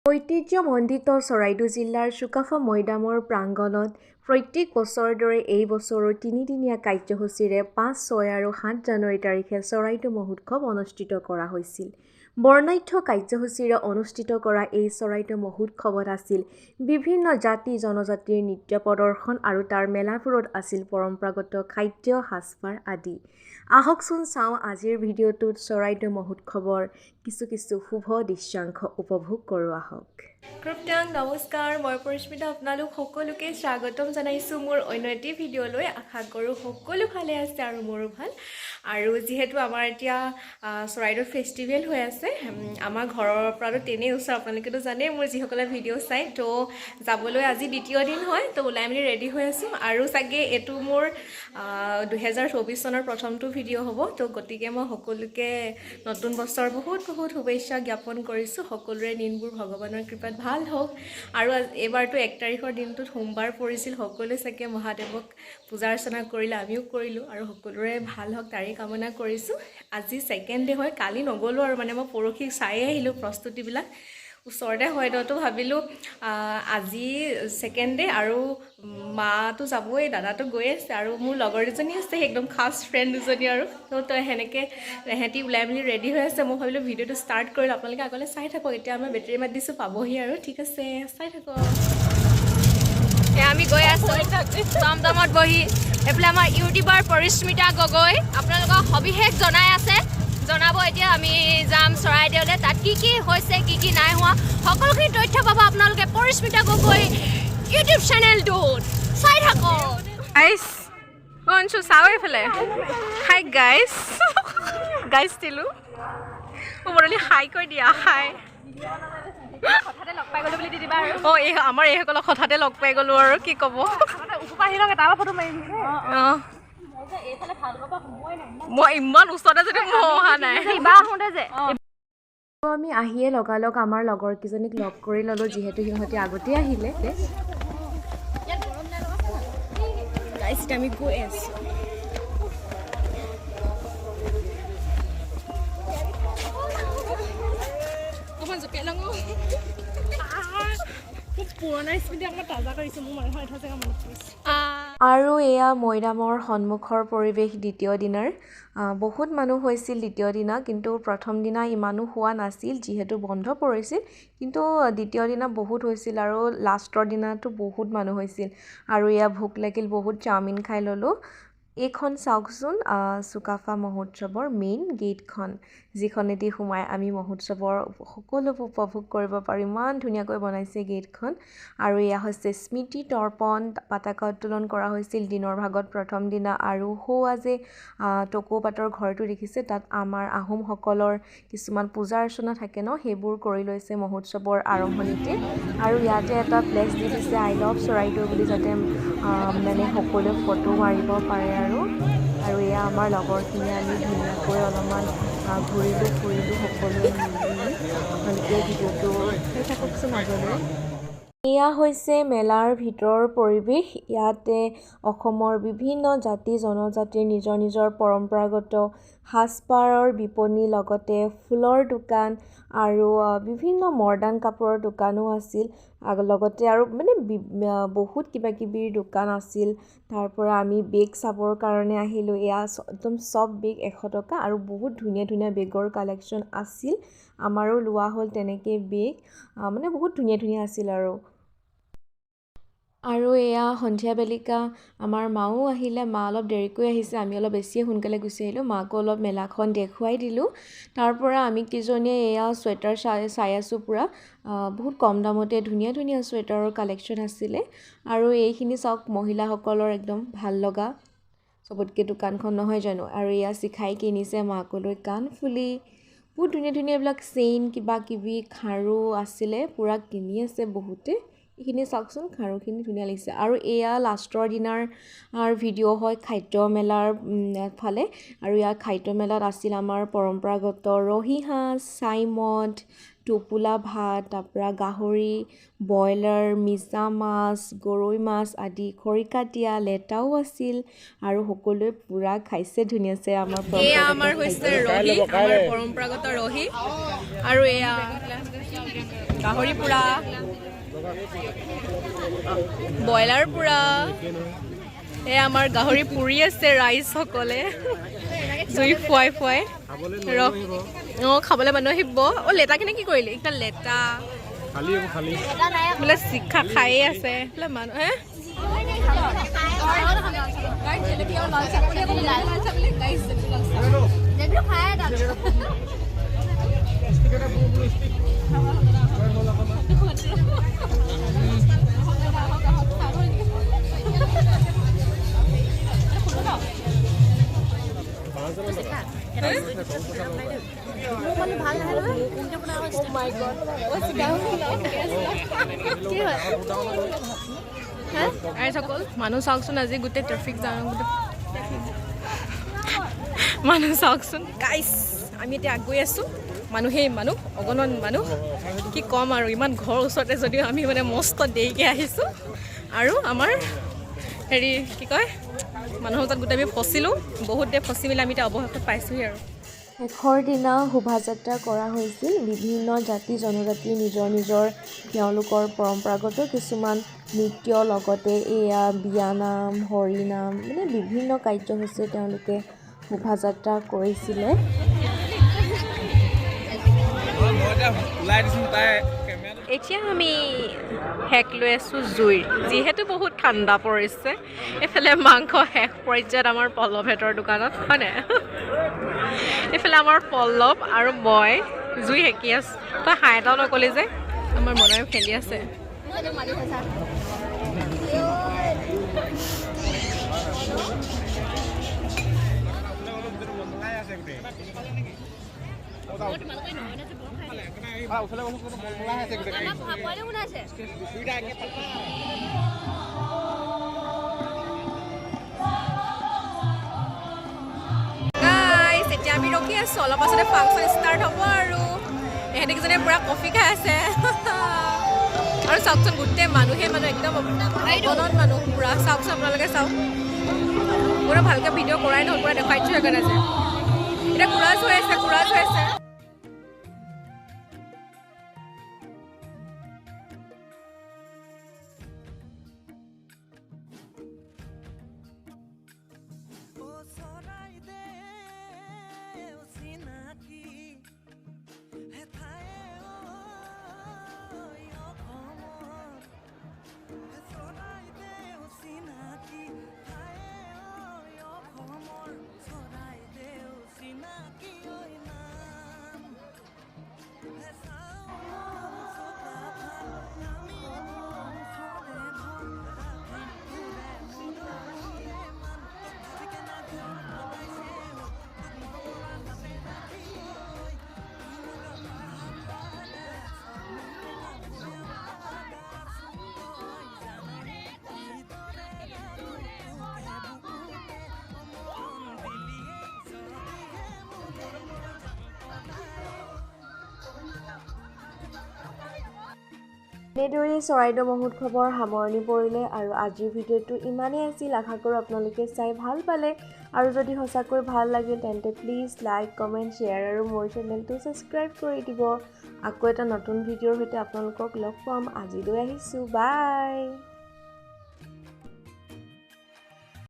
ঐতিহ্যমণ্ডিত চৰাইদেউ জিলাৰ চুকাফা মৈদামৰ প্ৰাংগণত প্ৰত্যেক বছৰৰ দৰে এই বছৰো তিনিদিনীয়া কাৰ্যসূচীৰে ৫, ৬ আৰু ৭ জানুৱাৰী তাৰিখে চৰাইদেউ মহোৎসৱ অনুষ্ঠিত কৰা হৈছিল। বৰ্ণাঢ্য কাৰ্যসূচীৰে অনুষ্ঠিত কৰা এই চৰাইদেউ মহোৎসৱত আছিল বিভিন্ন জাতি জনজাতিৰ নৃত্য প্ৰদৰ্শন আৰু তাৰ মেলাবোৰত আছিল পৰম্পৰাগত খাদ্য সাজপাৰ আদি। আহকচোন চাওঁ আজিৰ ভিডিঅ'টোত চৰাইদেউ মহোৎসৱৰ কিছু শুভ দৃশ্যাংশ উপভোগ কৰোঁ আহক। ক্ৰপ্টাং নমস্কাৰ, মই পৰিস্মিতা আপোনালোক সকলোকে স্বাগতম জনাইছোঁ মোৰ অন্য এটি ভিডিঅ'লৈ। আশা কৰোঁ সকলো ভালে আছে আৰু মোৰো ভাল। আৰু যিহেতু আমাৰ এতিয়া চৰাইদেউ ফেষ্টিভেল হৈ আছে, আমাৰ ঘৰৰ পৰাতো তেনেই ওচৰ, আপোনালোকেতো জানেই মোৰ যিসকলে ভিডিঅ' চাই, তো যাবলৈ আজি দ্বিতীয় দিন হয়, তো ওলাই মেলি ৰেডি হৈ আছোঁ। আৰু চাগে এইটো মোৰ 2024 চনৰ প্ৰথমটো ভিডিঅ' হ'ব, তো গতিকে মই সকলোকে নতুন বছৰ বহুত শুভেচ্ছা জ্ঞাপন কৰিছোঁ। সকলোৰে দিনবোৰ ভগৱানৰ কৃপাত ভাল হওক। আৰু এইবাৰতো 1 তাৰিখৰ দিনটোত সোমবাৰ পৰিছিল, সকলোৱে চাগে মহাদেৱক পূজা অৰ্চনা কৰিলে, আমিও কৰিলোঁ, আৰু সকলোৰে ভাল হওক তাৰেই কামনা কৰিছোঁ। আজি ছেকেণ্ড ডে হয়, কালি নগ'লোঁ আৰু মানে মই পৰহি চাই আহিলোঁ প্ৰস্তুতিবিলাক, ওচৰতে হয় তো ভাবিলোঁ আজি ছেকেণ্ড ডে আৰু মাটো যাবই, দাদাটো গৈ আছে আৰু মোৰ লগৰ দুজনী আছে, একদম খাছ ফ্ৰেণ্ড দুজনী, আৰু তো সেনেকৈ সিহঁতি ওলাই মেলি ৰেডি হৈ আছে। মই ভাবিলোঁ ভিডিঅ'টো ষ্টাৰ্ট কৰিলোঁ, আপোনালোকে আগলৈ চাই থাকক। এতিয়া আমাৰ বেটেৰী মাত দিছোঁ, পাবহি আৰু, ঠিক আছে চাই থাকক। আমি গৈ আছোঁ টমটমত বহি। এইফালে আমাৰ ইউটিউবাৰ পৰিস্মিতা গগৈ আপোনালোকক সবিশেষ জনাব। এতিয়া আমি যাম চৰাইদেউলৈ, তাত কি হৈছে কি নাই হোৱা সকলোখিনি তথ্য পাব আপোনালোকে পৰিস্মিতা গগৈ ইউটিউব চেনেলটোত, চাই থাকক। গাইছ শুনছোঁ, চাওঁ এইফালে হাই গাইছ দিলোঁ মৰলি হাই কৈ দিয়া, হাই। অঁ, এই আমাৰ এইসকলক হঠাতে লগ পাই গ'লোঁ আৰু কি ক'ব। মই ইমান ওচৰতে যদি মই অহা নাই। আমি আহিয়ে লগালগ আমাৰ লগৰ কেইজনীক লগ কৰি ল'লোঁ, যিহেতু সিহঁতে আগতেই আহিলে। আমি গৈ আছোঁ। আৰু এয়া মৈদামৰ সন্মুখৰ পৰিৱেশ দ্বিতীয় দিনাৰ। বহুত মানুহ হৈছিল দ্বিতীয় দিনা, কিন্তু প্ৰথম দিনা ইমানো হোৱা নাছিল যিহেতু বন্ধ পৰিছিল, কিন্তু দ্বিতীয় দিনা বহুত হৈছিল আৰু লাষ্টৰ দিনাটো বহুত মানুহ হৈছিল। আৰু এয়া ভোক লাগিল, বহুত চাওমিন খাই ল'লোঁ। এইখন চাওকচোন, চুকাফা মহোৎসৱৰ মেইন গেটখন, যিখনেদি সোমাই আমি মহোৎসৱৰ সকলোবোৰ উপভোগ কৰিব পাৰোঁ। ইমান ধুনীয়াকৈ বনাইছে গেটখন। আৰু এয়া হৈছে স্মৃতি তৰ্পণ, পতাকা উত্তোলন কৰা হৈছিল দিনৰ ভাগত প্ৰথম দিনা। আৰু সৌৱা যে টকৌপাতৰ ঘৰটো দেখিছে, তাত আমাৰ আহোমসকলৰ কিছুমান পূজা অৰ্চনা থাকে ন, সেইবোৰ কৰি লৈছে মহোৎসৱৰ আৰম্ভণিতে। আৰু ইয়াতে এটা ফ্লেক্স দি দিছে আই লাভ চৰাইদেউ বুলি, যাতে মানে সকলোৱে ফটো মাৰিব পাৰে। আৰু এয়া আমাৰ লগৰখিনি, আমি ধুনীয়াকৈ অলপমান ঘূৰিলোঁ ফুৰিলোঁ সকলোৱে মিলি। আপোনালোকে ভিডিঅ'টো চাই থাককচোন আগলৈ। এয়া হৈছে মেলাৰ ভিতৰৰ পৰিৱেশ। ইয়াতে অসমৰ বিভিন্ন জাতি জনজাতিৰ নিজৰ পৰম্পৰাগত সাজপাৰৰ বিপণী, লগতে ফুলৰ দোকান আৰু বিভিন্ন মডাৰ্ণ কাপোৰৰ দোকানো আছিল। লগতে আৰু মানে বহুত কিবাকিবিৰ দোকান আছিল। তাৰ পৰা আমি বেগ চাবৰ কাৰণে আহিলোঁ। এয়া একদম চব বেগ 100 টকা, আৰু বহুত ধুনীয়া বেগৰ কালেকশ্যন আছিল। আমাৰো লোৱা হ'ল তেনেকৈ বেগ, মানে বহুত ধুনীয়া আছিল। আৰু এয়া সন্ধিয়া বেলিকা আমাৰ মাও আহিলে। মা অলপ দেৰিকৈ আহিছে, আমি অলপ বেছিয়ে সোনকালে গুচি আহিলোঁ। মাকো অলপ মেলাখন দেখুৱাই দিলোঁ। তাৰ পৰা আমি কেইজনীয়ে এয়া চুৱেটাৰ চাই আছোঁ পূৰা। বহুত কম দামতে ধুনীয়া চুৱেটাৰৰ কালেকশ্যন আছিলে। আৰু এইখিনি চাওক, মহিলাসকলৰ একদম ভাল লগা চবতকৈ দোকানখন নহয় জানো। আৰু এয়া চিখাই কিনিছে মাকলৈ কাণফুলি, বহুত ধুনীয়া এইবিলাক চেইন কিবাকিবি খাৰু আছিলে, পূৰা কিনি আছে বহুতে। এইখিনি চাওকচোন, খাৰুখিনি ধুনীয়া লাগিছে। আৰু এয়া লাষ্টৰ দিনাৰ ভিডিঅ' হয় খাদ্য মেলাৰ ফালে। আৰু ইয়াৰ খাদ্য মেলাত আছিল আমাৰ পৰম্পৰাগত ৰহি সাঁজ, ছাইমদ, টোপোলা ভাত, তাৰপৰা গাহৰি, ব্ৰইলাৰ, মিছা মাছ, গৰৈ মাছ আদি, খৰিকাটীয়া, লেটাও আছিল। আৰু সকলোৱে পূৰা খাইছে ধুনীয়াছে আমাৰ পৰম্পৰাগত ৰহি। আৰু এয়া গাহৰি পুৰা ব্ৰইলাৰ পুৰা এই আমাৰ গাহৰি পুৰি আছে ৰাইজসকলে জুই ফুৱাই ফুৱাই খাবলৈ মানুহ আহিব লেটাখিনি কি কৰিলি একটা লেটা বোলে শিক্ষা খায়ে আছে বোলে মানুহ মানুহ চাওকচোন আজি গোটেই ট্ৰেফিক জাম মানুহ চাওকচোন গাইছ আমি এতিয়া আগুৱাই আছো মানুহেই মানুহ অগণন মানুহ কি ক'ম আৰু ইমান ঘৰ ওচৰতে যদিও আমি মানে মস্ত দেৰিকৈ আহিছোঁ আৰু আমাৰ হেৰি কি কয় মানুহৰ তাত গোটেই আমি ফচিলোঁ বহুত দেৰি ফচি মেলি আমি এতিয়া অৱশেষত পাইছোঁহি আৰু শেষৰ দিনা শোভাযাত্ৰা কৰা হৈছিল বিভিন্ন জাতি জনজাতি নিজৰ নিজৰ তেওঁলোকৰ পৰম্পৰাগত কিছুমান নৃত্য লগতে এয়া বিয়ানাম হৰিনাম মানে বিভিন্ন কাৰ্যসূচী তেওঁলোকে শোভাযাত্ৰা কৰিছিলে এতিয়া আমি শেষ লৈ আছোঁ জুইৰ যিহেতু বহুত ঠাণ্ডা পৰিছে এইফালে মাংস শেষ পৰ্যায়ত আমাৰ পল্লৱহঁতৰ দোকানত হয় নাই এইফালে আমাৰ পল্লৱ আৰু মই জুই সেকি আছোঁ তই হাঁহ এটাও নকলি যে আমাৰ মনে খেলি আছে এতিয়া আমি ৰখি আছোঁ অলপ পাছতে ফাংচন ষ্টাৰ্ট হ'ব আৰু এহেঁতিকেইজনে পূৰা কফি খাই আছে আৰু চাওকচোন গোটেই মানুহে মানুহ একদম অগণন মানুহ পূৰা চাওকচোন আপোনালোকে চাওক পূৰা ভালকৈ ভিডিঅ' কৰাই নহ'ল পূৰা দেখাই দিছোঁ সেইকাৰণে যে এতিয়া কুৰাজ হৈ আছে এনেদৰেই চৰাইদেউ মহোৎসৱৰ সামৰণি পৰিলে আৰু আজিৰ ভিডিঅ'টো ইমানেই আছিল আশা কৰোঁ আপোনালোকে চাই ভাল পালে আৰু যদি সঁচাকৈ ভাল লাগে তেন্তে প্লিজ লাইক কমেণ্ট শ্বেয়াৰ আৰু মোৰ চেনেলটো ছাবস্ক্ৰাইব কৰি দিব আকৌ এটা নতুন ভিডিঅ'ৰ সৈতে আপোনালোকক লগ পাম আজিলৈ আহিছোঁ বাই